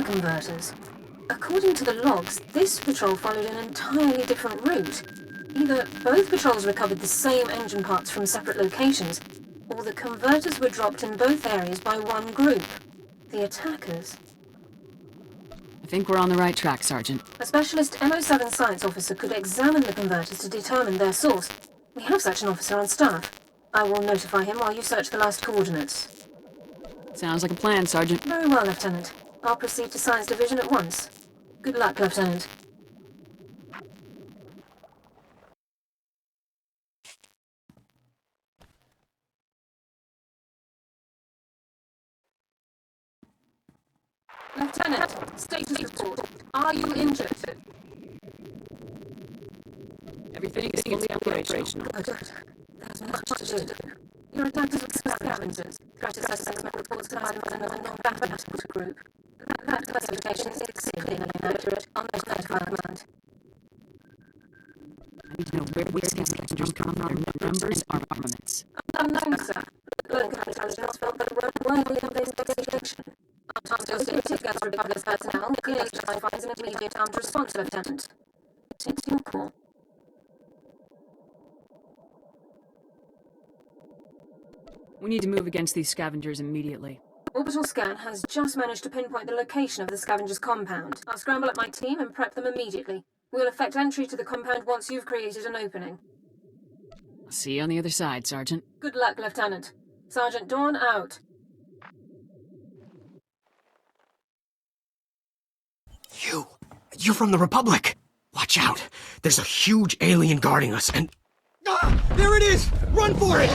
converters. According to the logs, this patrol followed an entirely different route. Either both patrols recovered the same engine parts from separate locations, or the converters were dropped in both areas by one group. The attackers. I think we're on the right track, Sergeant. A specialist MO7 science officer could examine the converters to determine their source. We have such an officer on staff. I will notify him while you search the last coordinates. Sounds like a plan, Sergeant. Very well, Lieutenant. I'll proceed to Science Division at once. Good luck, Lieutenant. Lieutenant, status report. Are you injured? Everything is fully operational. Good. There's much to do. Your attackers with scavengers. Threat assessment reports provided by another non-combat group. That classification is clearly inaccurate on the notified command. I need to know where these scavengers come from, numbers, or armaments. Unknown, sir. Learning intelligence felt that we're worthy of this investigation. Our task is to mitigate Republic personnel, clearly justifies an immediate armed response, Lieutenant. It's your call. We need to move against these scavengers immediately. Orbital scan has just managed to pinpoint the location of the scavengers' compound. I'll scramble up my team and prep them immediately. We'll effect entry to the compound once you've created an opening. I'll see you on the other side, Sergeant. Good luck, Lieutenant. Sergeant Dawn out. You're from the Republic! Watch out! There's a huge alien guarding us, and... Ah! There it is! Run for it!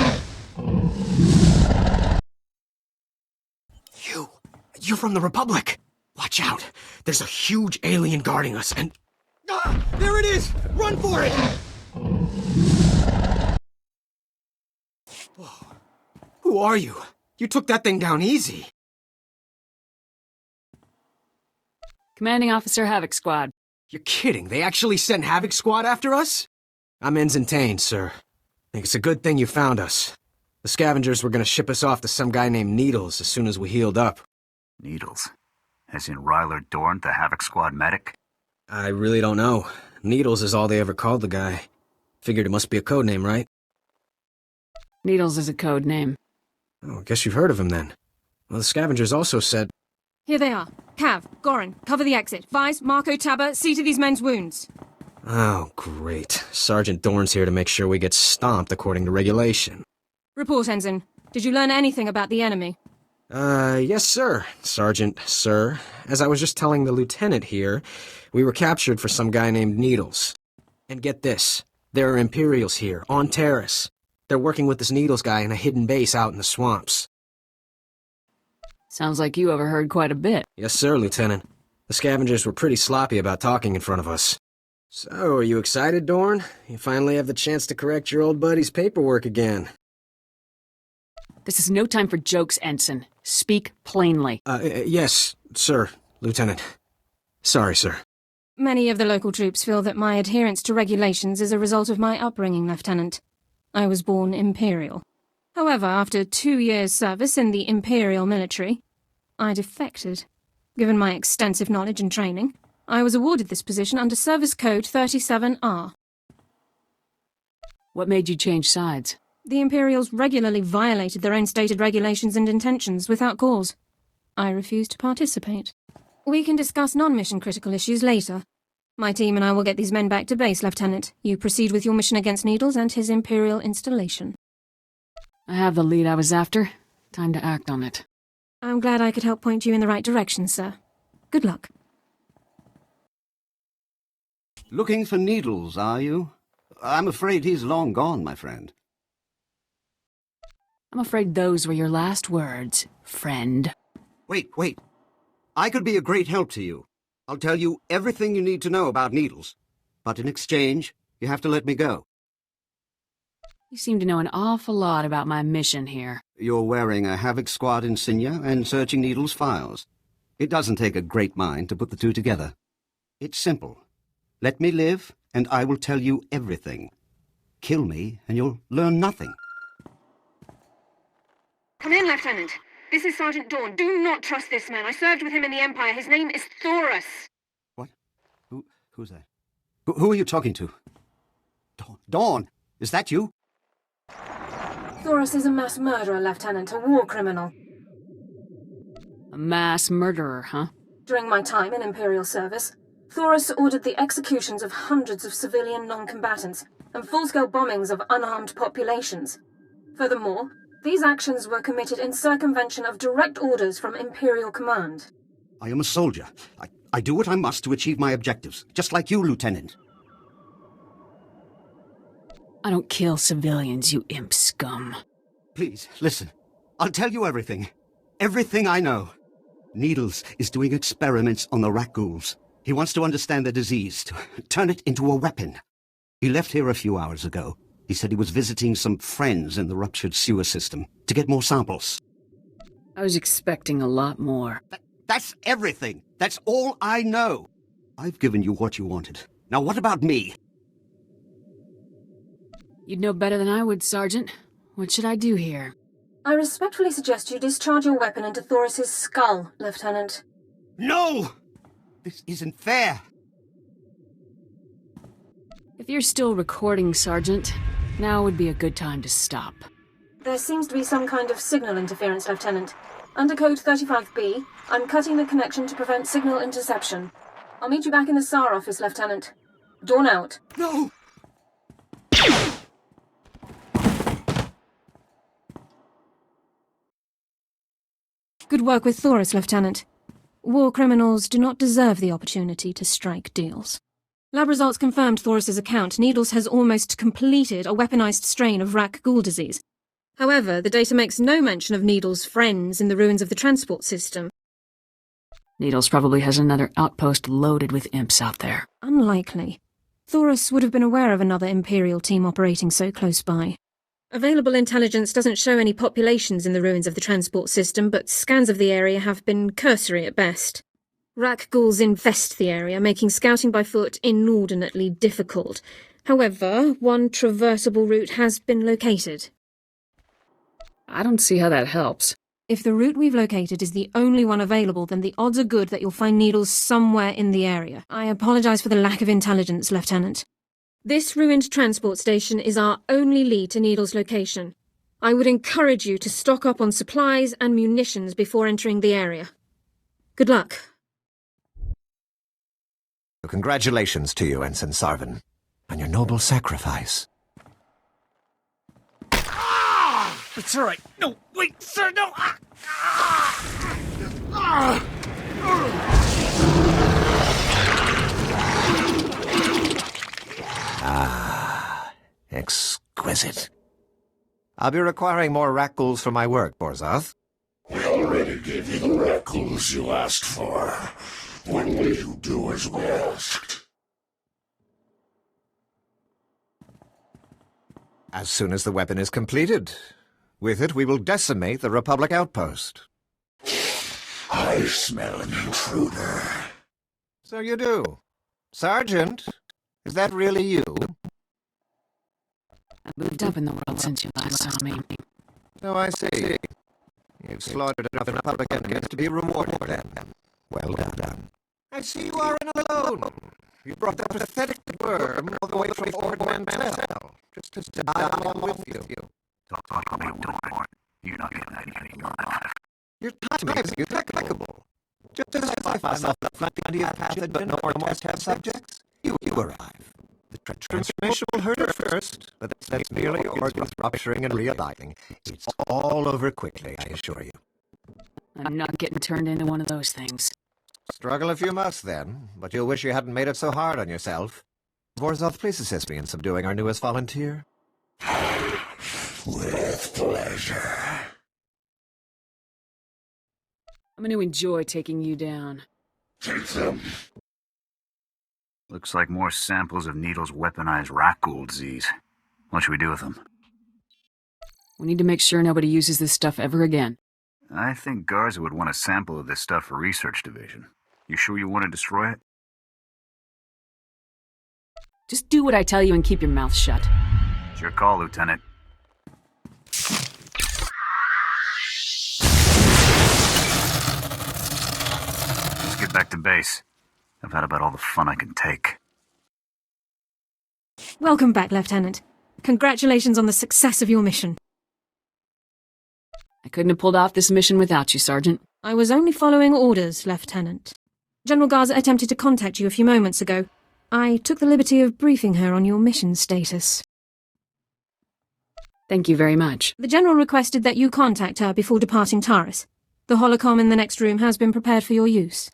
You're from the Republic! Watch out! There's a huge alien guarding us, and... Ah! There it is! Run for it! Whoa. Who are you? You took that thing down easy. Commanding Officer Havoc Squad. You're kidding. They actually sent Havoc Squad after us? I'm Ensign Tane, sir. I think it's a good thing you found us. The scavengers were gonna ship us off to some guy named Needles as soon as we healed up. Needles? As in Ryler Dorn, the Havoc Squad medic? I really don't know. Needles is all they ever called the guy. Figured it must be a code name, right? Needles is a code name. Oh, I guess you've heard of him then. Well, the scavengers also said... Here they are. Cav, Goran, cover the exit. Vice, Marco, Tabba, see to these men's wounds. Oh, great. Sergeant Dorn's here to make sure we get stomped according to regulation. Report, Ensign. Did you learn anything about the enemy? Yes, sir. Sergeant, sir. As I was just telling the lieutenant here, we were captured for some guy named Needles. And get this. There are Imperials here, on Taris. They're working with this Needles guy in a hidden base out in the swamps. Sounds like you overheard quite a bit. Yes, sir, Lieutenant. The scavengers were pretty sloppy about talking in front of us. So, are you excited, Dorn? You finally have the chance to correct your old buddy's paperwork again. This is no time for jokes, Ensign. Speak plainly. Yes, sir, Lieutenant. Sorry, sir. Many of the local troops feel that my adherence to regulations is a result of my upbringing, Lieutenant. I was born Imperial. However, after 2 years' service in the Imperial military, I defected. Given my extensive knowledge and training, I was awarded this position under Service Code 37R. What made you change sides? The Imperials regularly violated their own stated regulations and intentions without cause. I refused to participate. We can discuss non-mission critical issues later. My team and I will get these men back to base, Lieutenant. You proceed with your mission against Needles and his Imperial installation. I have the lead I was after. Time to act on it. I'm glad I could help point you in the right direction, sir. Good luck. Looking for Needles, are you? I'm afraid he's long gone, my friend. I'm afraid those were your last words, friend. Wait. I could be a great help to you. I'll tell you everything you need to know about Needles. But in exchange, you have to let me go. You seem to know an awful lot about my mission here. You're wearing a Havoc Squad insignia and searching Needles' files. It doesn't take a great mind to put the two together. It's simple. Let me live, and I will tell you everything. Kill me, and you'll learn nothing. Come in, Lieutenant. This is Sergeant Dawn. Do not trust this man. I served with him in the Empire. His name is Thoris. What? Who's that? Who are you talking to? Dawn, is that you? Thoris is a mass murderer, Lieutenant, a war criminal. A mass murderer, huh? During my time in Imperial service, Thoris ordered the executions of hundreds of civilian non-combatants and full-scale bombings of unarmed populations. Furthermore, these actions were committed in circumvention of direct orders from Imperial command. I am a soldier. I do what I must to achieve my objectives, just like you, Lieutenant. I don't kill civilians, you imp scum. Please, listen. I'll tell you everything. Everything I know. Needles is doing experiments on the rat ghouls. He wants to understand the disease, to turn it into a weapon. He left here a few hours ago. He said he was visiting some friends in the ruptured sewer system to get more samples. I was expecting a lot more. That's everything. That's all I know. I've given you what you wanted. Now what about me? You'd know better than I would, Sergeant. What should I do here? I respectfully suggest you discharge your weapon into Thoris's skull, Lieutenant. No! This isn't fair. If you're still recording, Sergeant, now would be a good time to stop. There seems to be some kind of signal interference, Lieutenant. Under Code 35B, I'm cutting the connection to prevent signal interception. I'll meet you back in the SAR office, Lieutenant. Dawn out. No! Good work with Thoris, Lieutenant. War criminals do not deserve the opportunity to strike deals. Lab results confirmed Thoris's account. Needles has almost completed a weaponized strain of rat ghoul disease. However, the data makes no mention of Needles' friends in the ruins of the transport system. Needles probably has another outpost loaded with imps out there. Unlikely. Thoris would have been aware of another Imperial team operating so close by. Available intelligence doesn't show any populations in the ruins of the transport system, but scans of the area have been cursory at best. Rak ghouls infest the area, making scouting by foot inordinately difficult. However, one traversable route has been located. I don't see how that helps. If the route we've located is the only one available, then the odds are good that you'll find Needles somewhere in the area. I apologize for the lack of intelligence, Lieutenant. This ruined transport station is our only lead to Needles' location. I would encourage you to stock up on supplies and munitions before entering the area. Good luck. Congratulations to you, Ensign Sarvin, on your noble sacrifice. It's all right. No, wait, sir, no! Exquisite. I'll be requiring more rat ghouls for my work, Borzoth. We already gave you the rat ghouls you asked for. When will you do as we asked? As soon as the weapon is completed. With it, we will decimate the Republic outpost. I smell an intruder. So you do. Sergeant, is that really you? I've moved up in the world since you last saw me. So I see. You've slaughtered enough Republic enemies to be rewarded then. Well done. I see you are not alone. You brought that pathetic worm all the way from Fort Mantell, just to die along with you. You're not getting that any alive. Your timing is impeccable. Just as I find myself plenty of path but no more test subjects, you arrive. The transformation will hurt at first, but that's merely organs rupturing and realigning. It's all over quickly, I assure you. I'm not getting turned into one of those things. Struggle if you must, then, but you'll wish you hadn't made it so hard on yourself. Vorzoth, please assist me in subduing our newest volunteer. With pleasure. I'm going to enjoy taking you down. Take them. Looks like more samples of Needle's weaponized rat ghoul disease. What should we do with them? We need to make sure nobody uses this stuff ever again. I think Garza would want a sample of this stuff for research division. You sure you want to destroy it? Just do what I tell you and keep your mouth shut. It's your call, Lieutenant. Back to base. I've had about all the fun I can take. Welcome back, Lieutenant. Congratulations on the success of your mission. I couldn't have pulled off this mission without you, Sergeant. I was only following orders, Lieutenant. General Garza attempted to contact you a few moments ago. I took the liberty of briefing her on your mission status. Thank you very much. The General requested that you contact her before departing Taris. The holocom in the next room has been prepared for your use.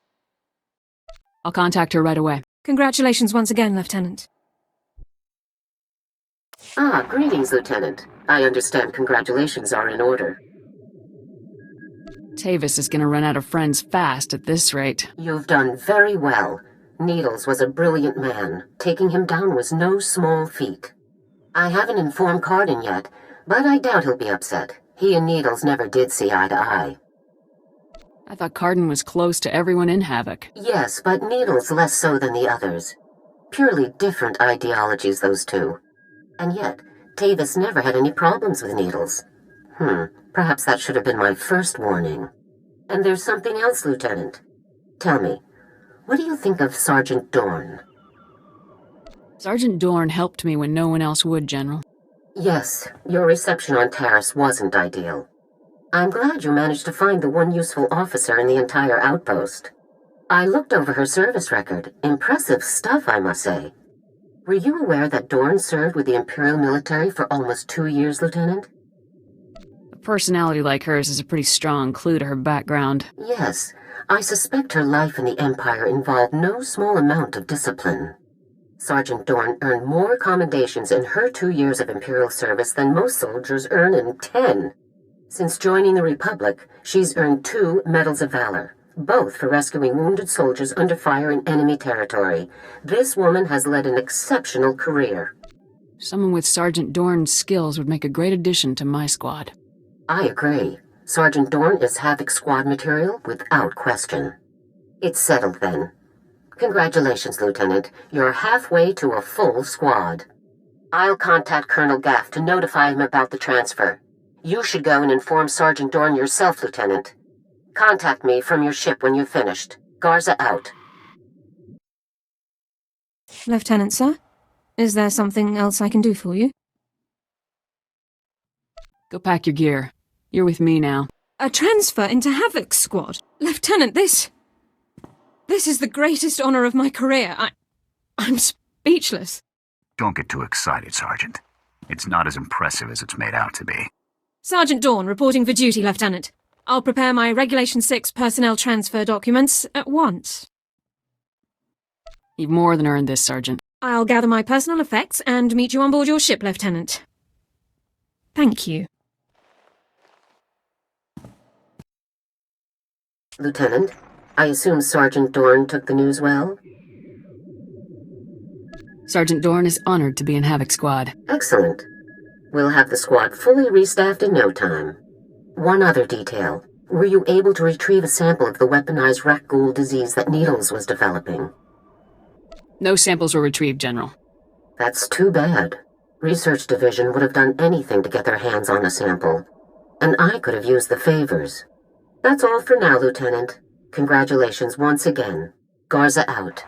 I'll contact her right away. Congratulations once again, Lieutenant. Greetings, Lieutenant. I understand congratulations are in order. Tavis is gonna run out of friends fast at this rate. You've done very well. Needles was a brilliant man. Taking him down was no small feat. I haven't informed Cardin yet, but I doubt he'll be upset. He and Needles never did see eye to eye. I thought Cardin was close to everyone in Havoc. Yes, but Needles less so than the others. Purely different ideologies, those two. And yet, Tavis never had any problems with Needles. Perhaps that should have been my first warning. And there's something else, Lieutenant. Tell me, what do you think of Sergeant Dorn? Sergeant Dorn helped me when no one else would, General. Yes, your reception on Taris wasn't ideal. I'm glad you managed to find the one useful officer in the entire outpost. I looked over her service record. Impressive stuff, I must say. Were you aware that Dorn served with the Imperial military for almost 2 years, Lieutenant? A personality like hers is a pretty strong clue to her background. Yes, I suspect her life in the Empire involved no small amount of discipline. Sergeant Dorn earned more commendations in her 2 years of Imperial service than most soldiers earn in 10. Since joining the Republic, she's earned 2 Medals of Valor, both for rescuing wounded soldiers under fire in enemy territory. This woman has led an exceptional career. Someone with Sergeant Dorn's skills would make a great addition to my squad. I agree. Sergeant Dorn is Havoc squad material without question. It's settled then. Congratulations, Lieutenant. You're halfway to a full squad. I'll contact Colonel Gaff to notify him about the transfer. You should go and inform Sergeant Dorn yourself, Lieutenant. Contact me from your ship when you've finished. Garza out. Lieutenant, sir? Is there something else I can do for you? Go pack your gear. You're with me now. A transfer into Havoc's squad? Lieutenant, this is the greatest honor of my career. I'm speechless. Don't get too excited, Sergeant. It's not as impressive as it's made out to be. Sergeant Dorn reporting for duty, Lieutenant. I'll prepare my Regulation 6 personnel transfer documents at once. You've more than earned this, Sergeant. I'll gather my personal effects and meet you on board your ship, Lieutenant. Thank you. Lieutenant, I assume Sergeant Dorn took the news well? Sergeant Dorn is honored to be in Havoc Squad. Excellent. We'll have the squad fully restaffed in no time. One other detail. Were you able to retrieve a sample of the weaponized rat ghoul disease that Needles was developing? No samples were retrieved, General. That's too bad. Research Division would have done anything to get their hands on a sample. And I could have used the favors. That's all for now, Lieutenant. Congratulations once again. Garza out.